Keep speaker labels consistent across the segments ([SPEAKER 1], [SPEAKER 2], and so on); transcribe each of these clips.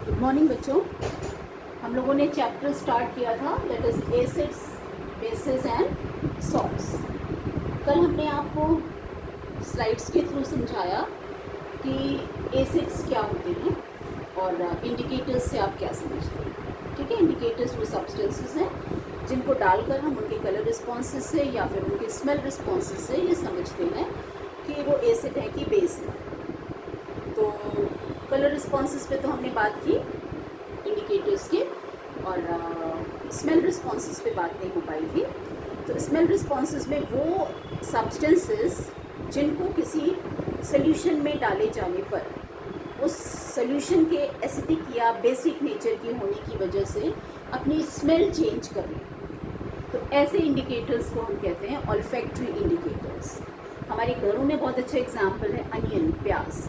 [SPEAKER 1] Good morning बच्चों। हम लोगों ने चैप्टर स्टार्ट किया था that is acids, basis and salts. कल हमने आपको स्लाइड्स के थ्रू समझाया कि एसिड्स क्या होते हैं और इंडिकेटर्स से आप क्या समझते हैं। ठीक है, इंडिकेटर्स वो सब्सटेंसेस हैं जिनको डालकर हम उनके कलर रिस्पॉन्सेज से या फिर उनके स्मेल रिस्पॉन्सेज से ये समझते हैं कि वो एसिड है कि बेस है। तो कलर रिस्पॉन्सेज पे तो हमने बात की इंडिकेटर्स के, और स्मेल रिस्पॉन्सेज पे बात नहीं हो पाई थी। तो स्मेल रिस्पॉन्सेज में वो सब्सटेंसेस जिनको किसी सोल्यूशन में डाले जाने पर उस सोल्यूशन के एसिडिक या बेसिक नेचर के होने की वजह से अपनी स्मेल चेंज कर लें, तो ऐसे इंडिकेटर्स को हम कहते हैं ऑल्फैक्टरी इंडिकेटर्स। हमारे घरों में बहुत अच्छा एग्जाम्पल है अनियन, प्याज।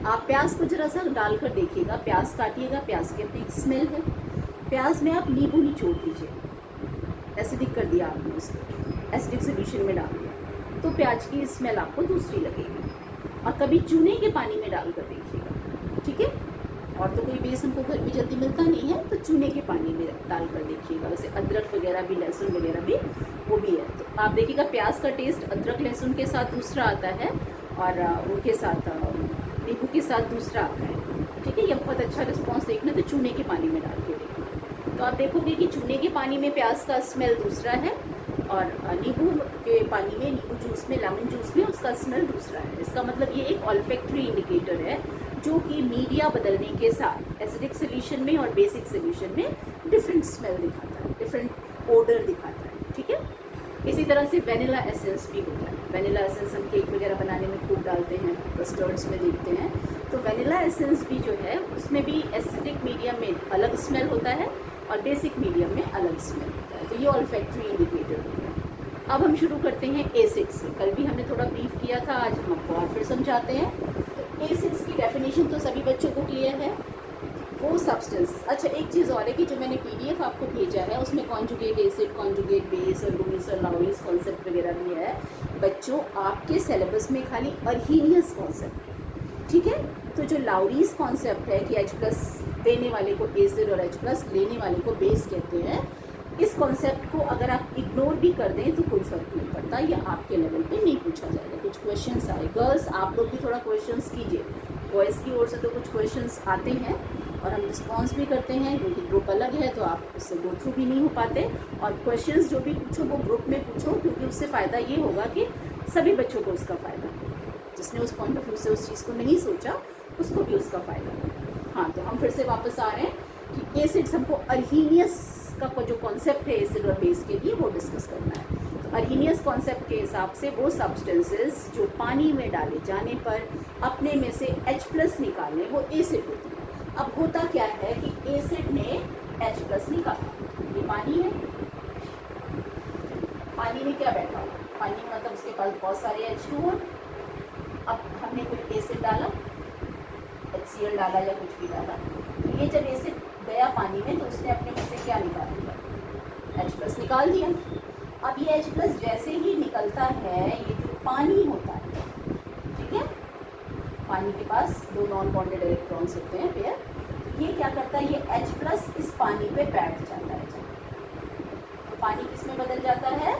[SPEAKER 1] आप प्याज को जरा सा डालकर देखिएगा, प्याज काटिएगा, प्याज की अपनी स्मेल है। प्याज में आप नींबू निचोड़ दीजिए, एसिडिक कर दिया आपने उसको, एसिडिक सोल्यूशन में डाल दिया, तो प्याज की स्मेल आपको दूसरी लगेगी। और कभी चूने के पानी में डालकर देखिएगा, ठीक है। और तो कोई बेस हमको घर में जल्दी मिलता नहीं है, तो चूने के पानी में डालकर देखिएगा। वैसे अदरक वगैरह भी, लहसुन वगैरह भी वो भी है, तो आप देखिएगा प्याज का टेस्ट अदरक लहसुन के साथ दूसरा आता है और उनके साथ नींबू के साथ दूसरा आता है। ठीक है, ये बहुत अच्छा रिस्पॉन्स देखना, तो चूने के पानी में डाल के देखना, तो आप देखोगे कि चूने के पानी में प्याज का स्मेल दूसरा है और नींबू के पानी में, नींबू जूस में, लेमन जूस में उसका स्मेल दूसरा है। इसका मतलब ये एक ऑल्फैक्टरी इंडिकेटर है जो कि मीडिया बदलने के साथ एसिडिक सोल्यूशन में और बेसिक सोल्यूशन में डिफरेंट स्मेल दिखाता है, डिफरेंट ओडर दिखाता है। ठीक है, इसी तरह से वेनिला एसेंस भी होता है। वेनिला एसेंस हम केक वगैरह बनाने में खूब डालते हैं, कस्टर्ड्स में देखते हैं। तो वेनिला एसेंस भी जो है उसमें भी एसिडिक मीडियम में अलग स्मेल होता है और बेसिक मीडियम में अलग स्मेल होता है। तो ये ऑल्फैक्टरी इंडिकेटर हो गया। अब हम शुरू करते हैं एसिड से। कल भी हमने थोड़ा ब्रीफ किया था, आज हम आपको और फिर समझाते हैं। तो एसिड्स की डेफिनेशन तो सभी बच्चों को क्लियर है। वो सब्सटेंस, अच्छा एक चीज़ और है कि जो मैंने पीडीएफ आपको भेजा है उसमें कॉन्जुगेट एसिड, कॉन्जुगेट बेस और लुईस और लाउरीज कॉन्सेप्ट वगैरह भी है। बच्चों आपके सिलेबस में खाली अर्हीनियस कॉन्सेप्ट है, ठीक है। तो जो लाउरीज कॉन्सेप्ट है कि H+ देने वाले को एसिड और H+ लेने वाले को बेस कहते हैं, इस कॉन्सेप्ट को अगर आप इग्नोर भी कर दें तो कोई फ़र्क नहीं पड़ता, या आपके लेवल पे नहीं पूछा जाएगा। कुछ क्वेश्चंस आए, गर्ल्स आप लोग भी थोड़ा क्वेश्चंस कीजिए, बॉयज़ की ओर से तो कुछ क्वेश्चंस आते हैं और हम रिस्पॉन्स भी करते हैं, क्योंकि ग्रुप अलग है तो आप उससे गो थ्रू भी नहीं हो पाते। और क्वेश्चंस जो भी पूछो वो ग्रुप में पूछो, क्योंकि उससे फ़ायदा ये होगा कि सभी बच्चों को उसका फ़ायदा होगा। जिसने उस पॉइंट ऑफ व्यू से उस चीज़ को नहीं सोचा उसको भी उसका फ़ायदा होगा। हाँ, तो हम फिर से वापस आ रहे हैं कि एसिड्स, हमको अर्हीनियस का जो कॉन्सेप्ट है एसिड और बेस के लिए वो डिस्कस करना है। तो अर्हीनियस कॉन्सेप्ट के हिसाब से वो सब्सटेंसेस जो पानी में डाले जाने पर अपने में से H+ निकालें वो एसिड होती है। अब होता क्या है कि एसिड ने H+ निकाला, ये पानी है, पानी में क्या बैठा हुआ, पानी में मतलब उसके पास बहुत सारे H2O। अब हमने कोई एसिड डाला, HCl डाला या कुछ भी डाला, तो ये जब एसिड गया पानी में तो उसने अपने में से क्या निकाल दिया, H+ निकाल दिया। अब ये H+ जैसे ही निकलता है, ये जो पानी होता है, ठीक है, पानी के पास 2 नॉन बॉन्डेड इलेक्ट्रॉन्स होते हैं पेयर, ये क्या करता है, ये H+ इस पानी पे बैठ जाता है। तो पानी किस में बदल जाता है,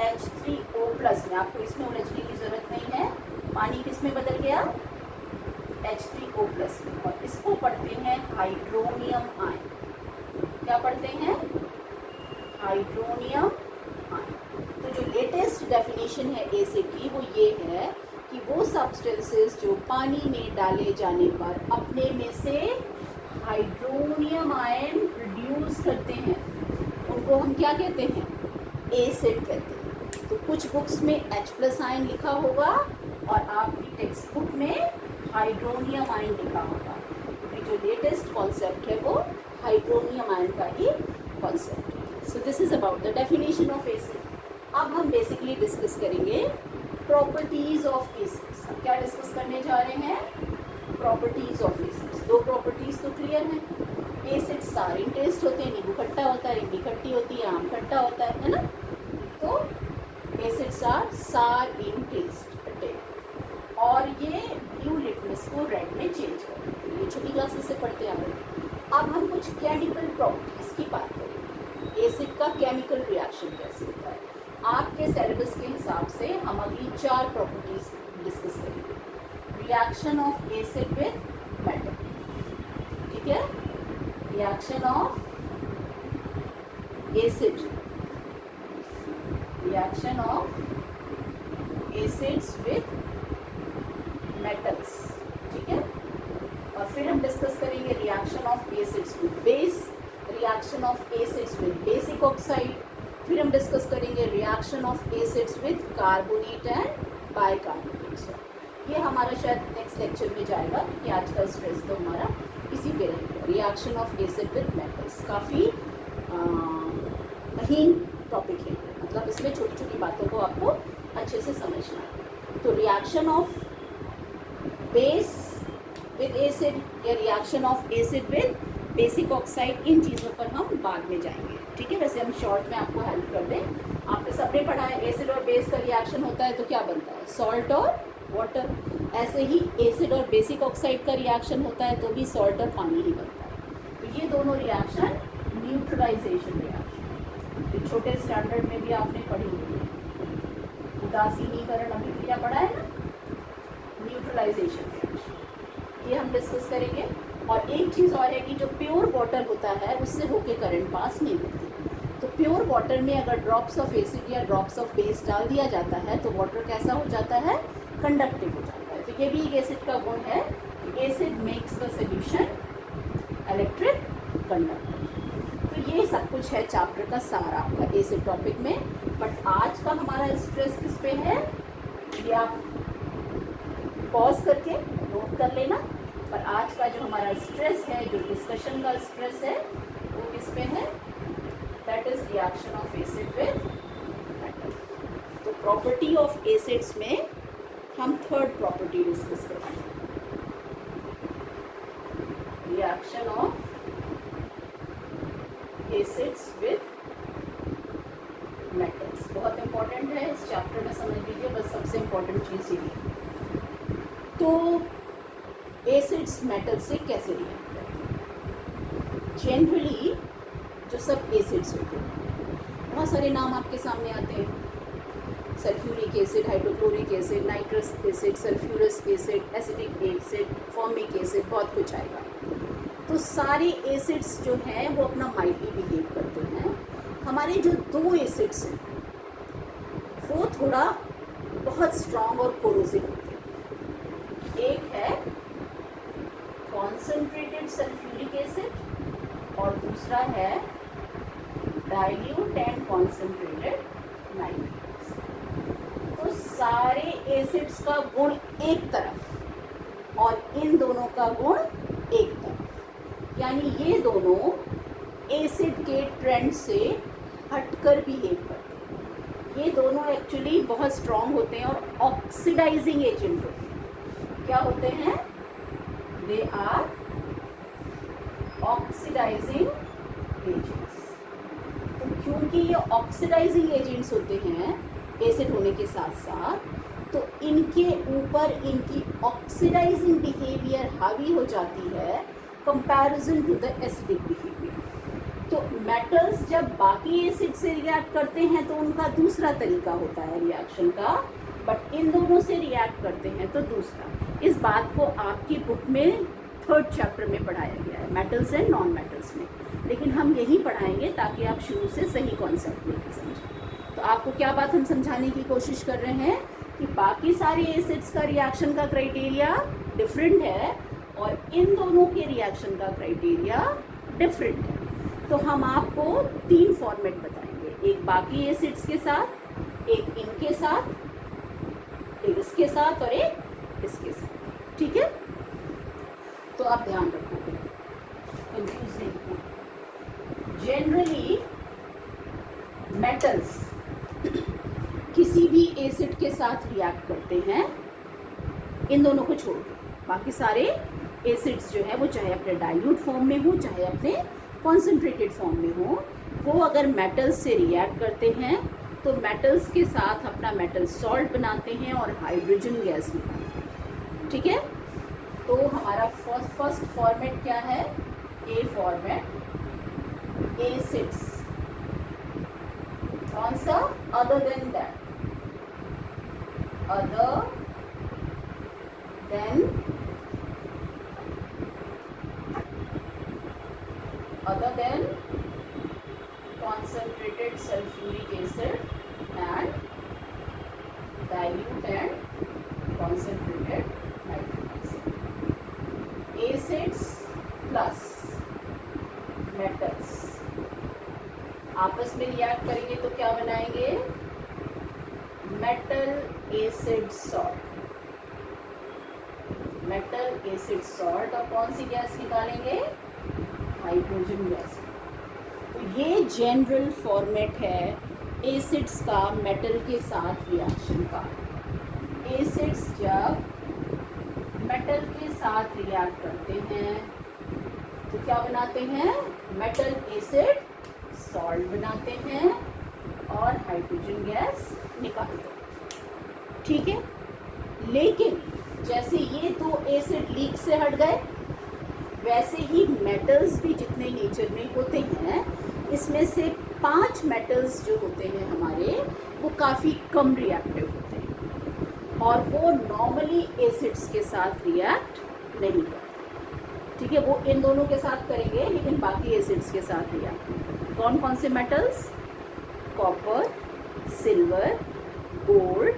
[SPEAKER 1] H3O+ में। आपको इसमें उलझने की ज़रूरत नहीं है, पानी किस में बदल गया, H3O+ में। और इसको पढ़ते हैं हाइड्रोनियम आयन। क्या पढ़ते हैं, हाइड्रोनियम आयन। तो जो लेटेस्ट डेफिनेशन है एसिड की वो ये है कि वो सब्सटेंसेस जो पानी में डाले जाने पर अपने में से हाइड्रोनियम आयन प्रोड्यूस करते हैं, उनको हम क्या कहते हैं, एसिड कहते हैं। तो कुछ बुक्स में H+ आयन लिखा होगा और आपकी टेक्स्ट बुक में हाइड्रोनियम आयन लिखा होगा, क्योंकि जो लेटेस्ट कॉन्सेप्ट है वो हाइड्रोनियम आयन का ही कॉन्सेप्ट है। So this is about the definition of acid. अब हम बेसिकली डिस्कस करेंगे प्रॉपर्टीज ऑफ एसिड्स। अब क्या डिस्कस करने जा रहे हैं, प्रॉपर्टीज ऑफ एसिड्स। 2 प्रॉपर्टीज तो क्लियर हैं, एसिड्स सार इन टेस्ट होते हैं, नींबू खट्टा होता है, इमली खट्टी होती है, आम खट्टा होता है ना। तो एसिड्स आर सार इन टेस्ट, खट्टे, और ये ब्लू लिटमस को रेड में चेंज कर देते हैं। ये छोटी क्लासेस से पढ़ते आ रहे प्रॉपर्टीज की बात करेंगे। एसिड का केमिकल रिएक्शन कैसे होता है, आपके सिलेबस के हिसाब से हम अगली 4 प्रॉपर्टीज डिस्कस करेंगे। Reaction of acid with metal, ठीक है, reaction of acid, reaction of acids with metals, ठीक है। और फिर हम डिस्कस करेंगे reaction of acids with base, reaction of acids with basic oxide, फिर हम डिस्कस करेंगे reaction of acids with carbonate and bicarbonate. ये हमारा शायद नेक्स्ट लेक्चर में जाएगा कि आज का स्ट्रेस तो हमारा इसी पे रहेगा, reaction of acid with metals. काफ़ी महीन टॉपिक है, मतलब इसमें छोटी छोटी बातों को आपको अच्छे से समझना है। तो reaction of base with acid या reaction of acid with basic oxide, इन चीज़ों पर हम बाद में जाएंगे, ठीक है। वैसे हम शॉर्ट में आपको हेल्प कर दें। आपने सबने पढ़ा है एसिड और बेस का रिएक्शन होता है तो क्या बनता है, सॉल्ट और वाटर। ऐसे ही एसिड और बेसिक ऑक्साइड का रिएक्शन होता है तो भी सॉल्ट और पानी ही बनता है। तो ये दोनों रिएक्शन न्यूट्रलाइजेशन रिएक्शन, तो छोटे स्टैंडर्ड में भी आपने पढ़ी हुई है, उदासीनीकरण अभिक्रिया पढ़ा है ना, न्यूट्रलाइजेशन रिएक्शन, ये हम डिस्कस करेंगे। और एक चीज़ और है कि जो प्योर वाटर होता है उससे होके करंट पास नहीं होती। तो प्योर वाटर में अगर ड्रॉप्स ऑफ एसिड या ड्रॉप्स ऑफ बेस डाल दिया जाता है तो वाटर कैसा हो जाता है, कंडक्टिव हो जाता है। तो ये भी एक एसिड का गुण है, acid makes the solution electric conductor. तो ये सब कुछ है चैप्टर का सारा आपका एसिड टॉपिक में। बट आज का हमारा स्ट्रेस किस पे है, ये आप पॉज करके नोट कर लेना। पर आज का जो हमारा स्ट्रेस है, जो डिस्कशन का स्ट्रेस है, वो किस पे है, that is reaction of acid with metal. तो प्रॉपर्टी ऑफ एसिड्स में हम थर्ड प्रॉपर्टी डिस्कस करेंगे, reaction of acids with metals. बहुत इंपॉर्टेंट है, इस चैप्टर में समझ लीजिए, बस सबसे इंपॉर्टेंट चीज़ ये। तो एसिड्स मेटल से कैसे रिएक्ट करते हैं। जनरली जो सब एसिड्स होते हैं, बहुत सारे नाम आपके सामने आते हैं, sulphuric acid, hydrochloric acid, nitrous acid, sulphurous acid, acidic acid, formic acid, बहुत कुछ आएगा। तो सारे एसिड्स जो हैं वो अपना माइटली बिहेव करते हैं। हमारे जो 2 एसिड्स हैं वो थोड़ा बहुत स्ट्रॉन्ग और कोरोसिव होते हैं। एक है कॉन्सेंट्रेटेड सल्फ्यूरिक एसिड और दूसरा है dilute and concentrated nitric acid. तो सारे एसिड्स का गुण एक तरफ और इन दोनों का गुण एक तरफ, यानी ये दोनों एसिड के ट्रेंड से हटकर बिहेव करते हैं। ये दोनों एक्चुअली बहुत स्ट्रॉन्ग होते हैं और ऑक्सीडाइजिंग एजेंट होते हैं। क्या होते हैं, दे आर ऑक्सीडाइजिंग एजेंट्स। तो क्योंकि ये ऑक्सीडाइजिंग एजेंट्स होते हैं एसिड होने के साथ साथ, तो इनके ऊपर इनकी ऑक्सीडाइजिंग बिहेवियर हावी हो जाती है comparison to the acidic behaviour. तो मेटल्स जब बाकी एसिड से रिएक्ट करते हैं तो उनका दूसरा तरीका होता है रिएक्शन का, बट इन दोनों से रिएक्ट करते हैं तो दूसरा। इस बात को आपकी बुक में 3rd चैप्टर में पढ़ाया गया है, मेटल्स एंड नॉन मेटल्स में, लेकिन हम यही पढ़ाएंगे ताकि आप शुरू से सही कॉन्सेप्ट लेकर समझें। तो आपको क्या बात हम समझाने की कोशिश कर रहे हैं कि बाकी सारे एसिड्स का रिएक्शन का क्राइटेरिया डिफरेंट है और इन दोनों के रिएक्शन का क्राइटेरिया डिफरेंट है। तो हम आपको 3 फॉर्मेट बताएंगे, एक बाकी एसिड्स के साथ, एक इनके साथ, एक इसके साथ और एक इसके साथ, ठीक है। तो आप ध्यान रखोगे, कंफ्यूज नहीं होना। जनरली मेटल्स किसी भी एसिड के साथ रिएक्ट करते हैं, इन दोनों को छोड़कर बाकी सारे एसिड्स जो है वो चाहे अपने डाइल्यूट फॉर्म में हो चाहे अपने कॉन्सेंट्रेटेड फॉर्म में हो, वो अगर मेटल्स से रिएक्ट करते हैं तो मेटल्स के साथ अपना मेटल सॉल्ट बनाते हैं और हाइड्रोजन गैस निकालते हैं, ठीक है। तो हमारा फर्स्ट फॉर्मेट क्या है, ए फॉर्मेट, एसिड्स, कौन सा, other than that, other than concentrated sulfuric acid and dilute and concentrated nitric acid. Acids plus metals आपस में रिएक्ट करेंगे तो क्या बनाएंगे, metal acid salt, metal acid salt, और कौन सी गैस निकालेंगे, हाइड्रोजन गैस। तो ये जनरल फॉर्मेट है एसिड्स का मेटल के साथ रिएक्शन का। एसिड्स जब मेटल के साथ रिएक्ट करते हैं तो क्या बनाते हैं, मेटल एसिड सॉल्ट बनाते हैं और हाइड्रोजन गैस निकालते हैं, ठीक है। लेकिन जैसे ये दो एसिड लीक से हट गए, वैसे ही मेटल्स भी जितने नेचर में होते हैं, इसमें से 5 मेटल्स जो होते हैं हमारे, वो काफ़ी कम रिएक्टिव होते हैं और वो नॉर्मली एसिड्स के साथ रिएक्ट नहीं करते, ठीक है। वो इन दोनों के साथ करेंगे लेकिन बाकी एसिड्स के साथ रिएक्ट नहीं करते। कौन कौन से metals, copper, silver, gold,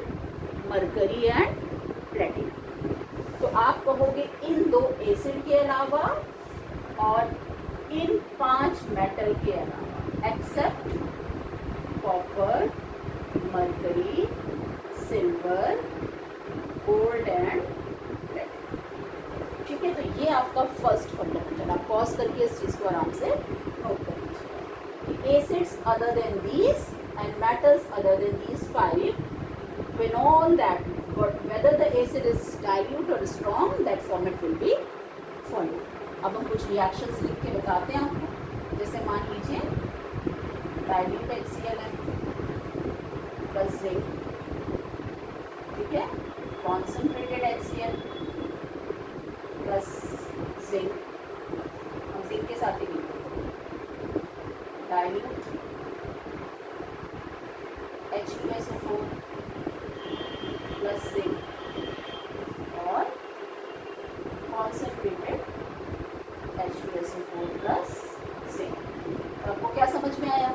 [SPEAKER 1] mercury and platinum. तो आप कहोगे इन दो एसिड के अलावा और इन 5 मेटल के अलावा, except copper, mercury, silver, gold and platinum, ठीक है। तो ये आपका फर्स्ट फंडामेंटल, आप पॉज करके इस चीज़ को आराम से नोट कर लीजिए। Acids other than these and metals other than these 5, when all that, but whether the acid is dilute or strong, that format will be followed. अब हम कुछ रिएक्शंस लिख के बताते हैं आपको। जैसे मान लीजिए डाइल्यूट HCl है प्लस जिंक, ठीक है, कॉन्सेंट्रेटेड HCl प्लस जिंक, हम जिंक के साथ ही लिखते हैं, डाइल्यूट H2SO4 प्लस जिंक और कॉन्सेंट्रेटेड H2SO4 प्लस जिंक। आपको क्या समझ में आया,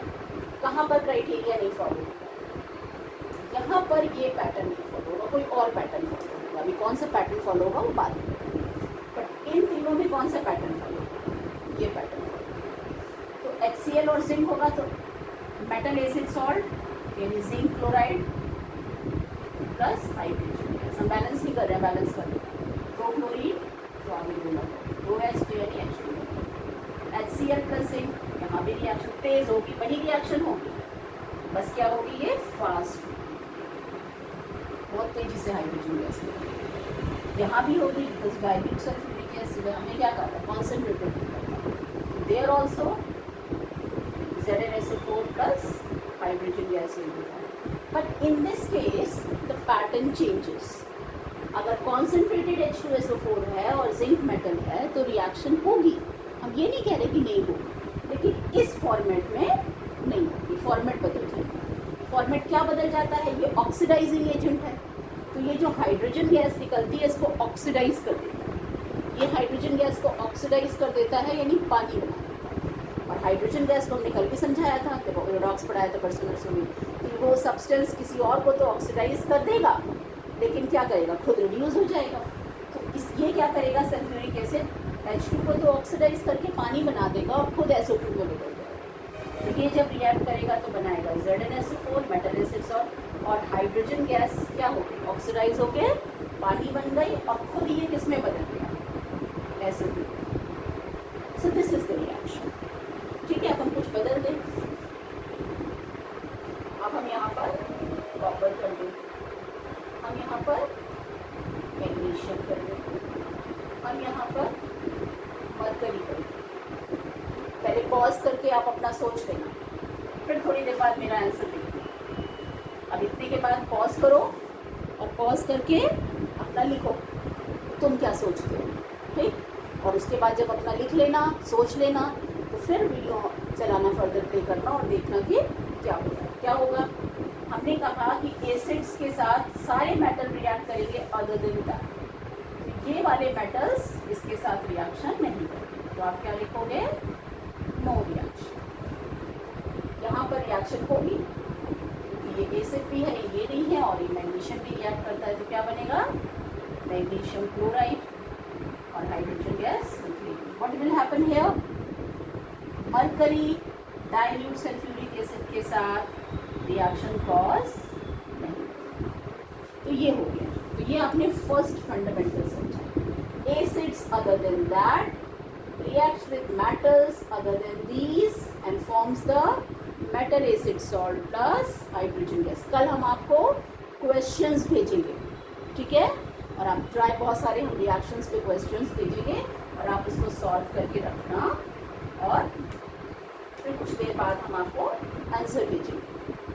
[SPEAKER 1] कहाँ पर क्राइटेरिया नहीं फॉलो, यहाँ पर ये पैटर्न नहीं फॉलो होगा, कोई और पैटर्न फॉलो होगा। अभी कौन सा पैटर्न फॉलो होगा वो बाद में, बट इन तीनों में कौन सा पैटर्न फॉलो होगा, ये पैटर्न फॉलो। तो HCl और जिंक होगा तो मेटल एसिड सॉल्ट यानी zinc chloride plus hydrogen gas, हम बैलेंस नहीं कर रहे हैं, बैलेंस कर रहे हैं, प्रोक्लोरीन तो आगे बोला 2H2 यानी H2, HCl प्लस जिंक, यहाँ भी रिएक्शन तेज होगी, वही रिएक्शन होगी, बस क्या होगी, ये फास्ट होगी, बहुत तेजी से हाइड्रोजन गैस होगी। यहाँ भी होगी बिकॉज डाइल्यूट सल्फ्यूरिक एसिड है, हमने क्या कहा था, concentrated, there also ZnSO4 plus hydrogen gas will be formed. But in this case the pattern changes. अगर कॉन्सेंट्रेटेड H2SO4 है और जिंक मेटल है तो रिएक्शन होगी, हम ये नहीं कह रहे कि नहीं होगी, लेकिन इस फॉर्मेट में नहीं होगी, फॉर्मेट बदल जाएगा। फॉर्मेट क्या बदल जाता है, ये ऑक्सीडाइजिंग एजेंट है, तो ये जो हाइड्रोजन गैस निकलती है इसको ऑक्सीडाइज कर देता है, ये हाइड्रोजन गैस को ऑक्सीडाइज कर देता है यानी पानी बना देता है। और हाइड्रोजन गैस को हमने कल भी समझाया था, जब रॉक्स पढ़ाया था परसों नर्सों में, तो वो सब्सटेंस किसी और को तो ऑक्सीडाइज कर देगा लेकिन क्या करेगा, खुद रिड्यूस हो जाएगा। तो ये क्या करेगा, सल्फ्यूरिक एसिड H2 को तो ऑक्सीडाइज करके पानी बना देगा और खुद SO2 में बदल जाएगा। तो ये जब रिएक्ट करेगा तो बनाएगा ZnSO4 मेटल एसिड सॉल्ट, और हाइड्रोजन गैस क्या होगी, ऑक्सीडाइज होके पानी बन गई और खुद ये किस में बदल गया, SO2। So this is the reaction, ठीक है। अब हम कुछ बदल दें, अब हम यहाँ पर कॉपर कर दें, हम यहाँ पर मैग्नीशियम कर दें, हम यहाँ पर मरकरी कर दें। पहले पॉज करके आप अपना सोच लेना, फिर थोड़ी देर बाद मेरा आंसर देखना। अब इतने के बाद पॉज करो और पॉज करके अपना लिखो तुम क्या सोचते हो, ठीक। और उसके बाद जब अपना लिख लेना, सोच लेना, तो फिर वीडियो चलाना, फर्दर प्ले करना और देखना कि क्या होगा। क्या होगा, हमने कहा कि एसिड्स के साथ सारे मेटल रिएक्ट करेंगे अदर देन दैट, तो ये वाले मेटल्स इसके साथ रिएक्शन नहीं करेंगे, तो आप क्या लिखोगे, नो रिएक्शन। यहाँ पर रिएक्शन होगी क्योंकि ये एसिड भी है, ये नहीं है, और ये मैग्नीशियम भी रिएक्ट करता है, तो क्या बनेगा, मैग्नीशियम क्लोराइड और हाइड्रोजन गैस निकलेगी। What will happen here, mercury dilute sulphuric acid के साथ रिएक्शन कॉज नहीं। तो ये हो गया, तो ये आपने फर्स्ट फंडामेंटल समझा। Acids other than that reacts with metals other than these and forms the metal acid salt plus hydrogen gas। कल हम आपको क्वेश्चंस भेजेंगे, ठीक है, और आप ट्राई, बहुत सारे हम रिएक्शंस पे क्वेश्चंस भेजेंगे और आप उसको सॉल्व करके रखना, और फिर कुछ देर बाद हम आपको आंसर भेजेंगे,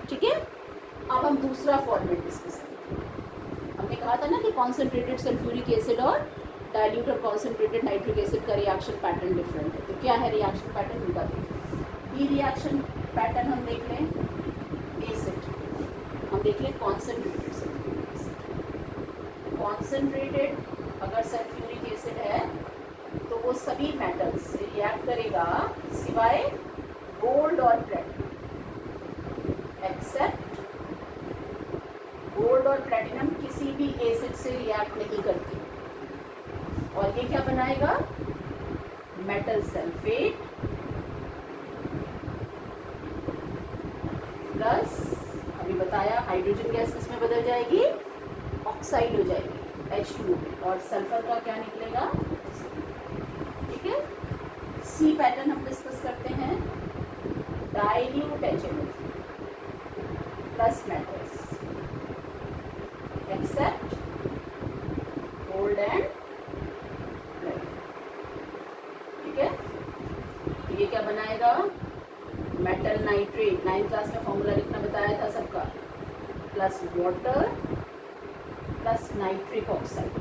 [SPEAKER 1] ठीक है। अब हम दूसरा फॉर्मेट डिस्कस करते हैं। हमने कहा था ना कि कॉन्सेंट्रेटेड सल्फ्यूरिक एसिड और डाइल्यूट और कॉन्सेंट्रेटेड नाइट्रिक एसिड का रिएक्शन पैटर्न डिफरेंट है, तो क्या है रिएक्शन पैटर्न उनका देखें। ई रिएक्शन पैटर्न हम देख लें, एसिड हम देख लें कॉन्सेंट्रेटेड सल्फ्यूरिक एसिड। कॉन्सेंट्रेटेड अगर सल्फ्यूरिक एसिड है तो वो सभी मेटल्स से रिएक्ट करेगा सिवाय गोल्ड और प्लेटिनम, एक्सेप्ट गोल्ड और प्लेटिनम किसी भी एसिड से रिएक्ट नहीं करती, और ये क्या बनाएगा, मेटल सल्फेट प्लस, अभी बताया हाइड्रोजन गैस किसमें बदल जाएगी, ऑक्साइड हो जाएगी H2O में, और सल्फर का क्या निकलेगा, ठीक है। सी पैटर्न हम डिस्कस करते हैं, dilute HNO3 plus metals accept gold and, ये क्या बनाएगा, मेटल नाइट्रेट, 9th क्लास में फॉर्मूला लिखना बताया था सबका, plus water plus nitric oxide.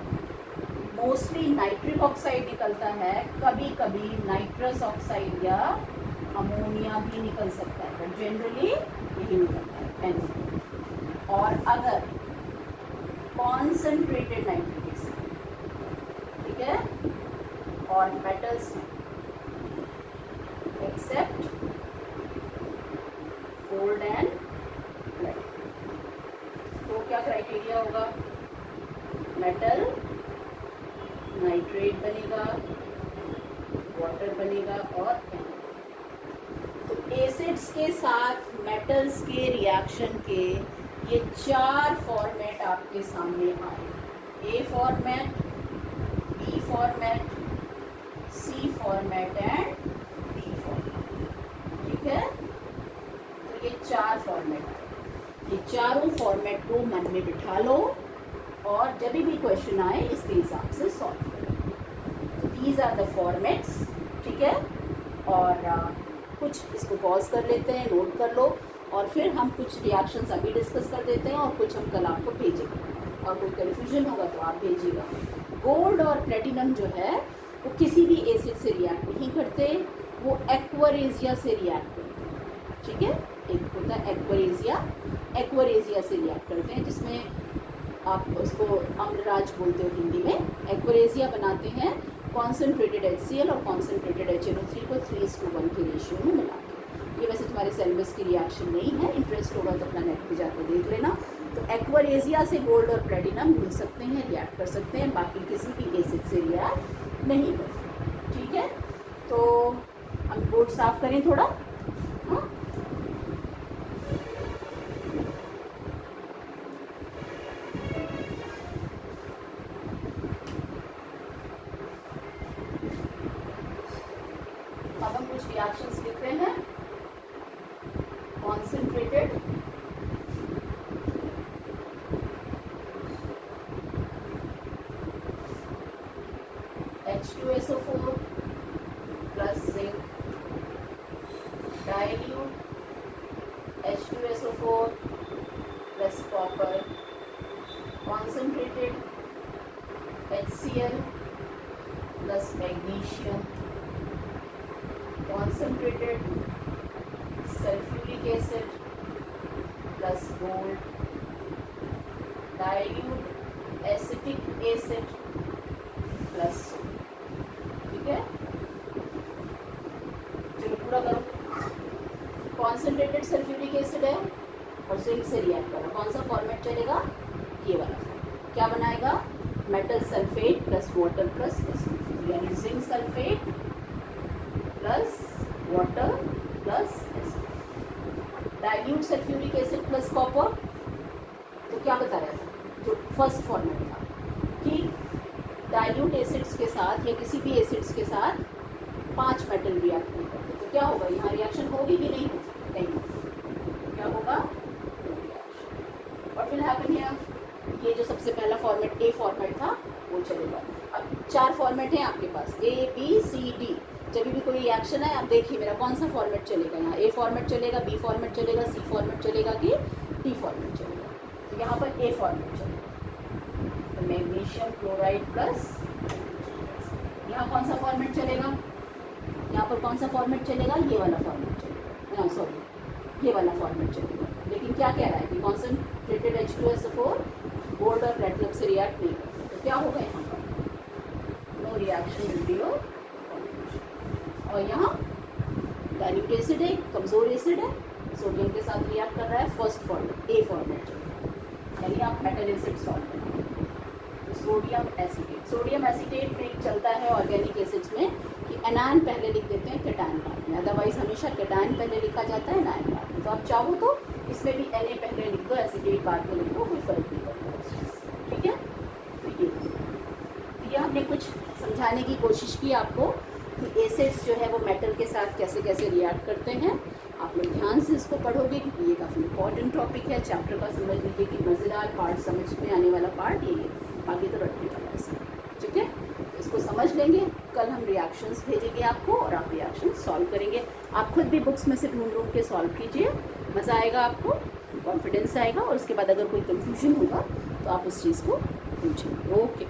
[SPEAKER 1] Mostly nitric oxide निकलता है, कभी कभी नाइट्रस ऑक्साइड या अमोनिया भी निकल सकता है, बट जनरली यही निकलता है NO। और अगर कॉन्सेंट्रेटेड नाइट्रिक एसिड, ठीक है, और मेटल्स में एक्सेप्ट गोल्ड एंड प्लेटिनम, तो क्या क्राइटेरिया होगा, मेटल नाइट्रेट बनेगा, वाटर बनेगा और तो एसिड्स के साथ मेटल्स के रिएक्शन के ये 4 फॉर्मेट आपके सामने आए, A format, B format, C format and D format, ठीक है। तो ये 4 फॉर्मेट आए, ये चारों फॉर्मेट को मन में बिठा लो और जब भी क्वेश्चन आए इसके हिसाब से सॉल्व करो। दीज आर द फॉर्मेट्स, ठीक है। और कुछ इसको पॉज कर लेते हैं, नोट कर लो, और फिर हम कुछ रिएक्शंस अभी डिस्कस कर देते हैं और कुछ हम कल आपको भेजेंगे, और कोई कन्फ्यूजन होगा तो आप भेजिएगा। गोल्ड और प्लेटिनम जो है वो किसी भी एसिड से रिएक्ट नहीं करते, वो एक्वरेजिया से रिएक्ट करते हैं, ठीक है। एक होता है एक्वरेजिया, एक्वरेजिया से रिएक्ट करते हैं, जिसमें आप उसको अम्लराज बोलते हो हिंदी में। एक्वरेजिया बनाते हैं कॉन्सेंट्रेटेड HCl और कॉन्सेंट्रेटेड HNO3 को 3:1 के रेशियो में मिला के। ये वैसे तुम्हारे सिलेबस की रिएक्शन नहीं है, इंटरेस्ट होगा तो अपना नेट पे जाकर देख लेना। तो एक्वरेजिया से गोल्ड और प्लेटिनम मिल सकते हैं, रिएक्ट कर सकते हैं, बाकी किसी भी एसिड से रिएक्ट नहीं करते, ठीक है। तो हम बोर्ड साफ करें थोड़ा, हाँ। अब हम कुछ रिएक्शंस लिख रहे हैं। Concentrated H2SO4 plus zinc, dilute H2SO4 plus copper, concentrated HCl plus magnesium, concentrated concentrated sulfuric acid plus gold, dilute acetic acid plus sodium. ठीक है, चलो पूरा करो। कॉन्सेंट्रेटेड सल्फ्यूरिक एसिड है और जिंक से रिएक्ट कर रहा है, कौन सा फॉर्मेट चलेगा? ये वाला फॉर्मेट। क्या बनाएगा? Metal sulphate plus water plus acid, यानी zinc sulphate plus water plus acid. Dilute sulphuric acid plus copper, तो क्या बताया था जो फर्स्ट फॉर्मेट था कि डाइल्यूट एसिड्स के साथ या किसी भी एसिड्स के साथ 5 मेटल रिएक्ट नहीं करते, तो क्या होगा? यहाँ रिएक्शन होगी कि नहीं होगी? नहीं होगी। क्या होगा? What will happen here? ये जो सबसे पहला फॉर्मेट ए फॉर्मेट था वो चलेगा। अब 4 फॉर्मेट हैं आपके पास, ए बी सी डी। जब भी कोई रिएक्शन है आप देखिए मेरा कौन सा फॉर्मेट चलेगा। यहाँ ए फॉर्मेट चलेगा, बी फॉर्मेट चलेगा, सी फॉर्मेट चलेगा कि डी फॉर्मेट चलेगा? तो यहाँ पर ए फॉर्मेट चलेगा, तो मैग्नीशियम क्लोराइड प्लस। यहाँ कौन सा फॉर्मेट चलेगा? यहाँ पर कौन सा फॉर्मेट चलेगा? ये वाला फॉर्मेट चलेगा, सॉरी ये वाला फॉर्मेट चलेगा। लेकिन क्या कह रहा है कि कॉन्सेंट्रेटेड H2SO4 गोल्ड और प्लेटिनम से रिएक्ट नहीं करते, तो क्या होगा यहाँ पर? No reaction will be your. और यहाँ डाइल्यूट एसिड है, कमज़ोर एसिड है, सोडियम के साथ रिएक्ट कर रहा है, फर्स्ट फॉर्मेट ए फॉर्मेट चलेगा, यानी आप मेटल एसिड सॉल्व करेंगे। तो सोडियम एसीटेट, सोडियम एसीटेट में चलता है ऑर्गेनिक एसिड्स में कि एनायन पहले लिख देते हैं, कैटायन बाद में, अदरवाइज हमेशा कैटायन पहले लिखा जाता है, एनायन बाद में। तो आप चाहो तो इसमें भी Na पहले लिख दो, एसीटेट बाद में लिख दो, कोई फर्क नहीं पड़ता। ठीक है, तो ये हमने कुछ समझाने की कोशिश की आपको कि एसिड्स जो है वो मेटल के साथ कैसे कैसे रिएक्ट करते हैं। आप लोग ध्यान से इसको पढ़ोगे क्योंकि ये काफ़ी इंपॉर्टेंट टॉपिक है। चैप्टर का समझ लीजिए कि मज़ेदार पार्ट, समझ में आने वाला पार्ट ये है, बाकी तो रटने वाला है सब। ठीक है, इसको समझ लेंगे। कल हम रिएक्शंस भेजेंगे आपको और आप रिएक्शन सॉल्व करेंगे। आप खुद भी बुक्स में से ढूंढ के सॉल्व कीजिए, मज़ा आएगा आपको, कॉन्फिडेंस आएगा। और उसके बाद अगर कोई कंफ्यूजन होगा तो आप उस चीज़ को पूछेंगे। ओके।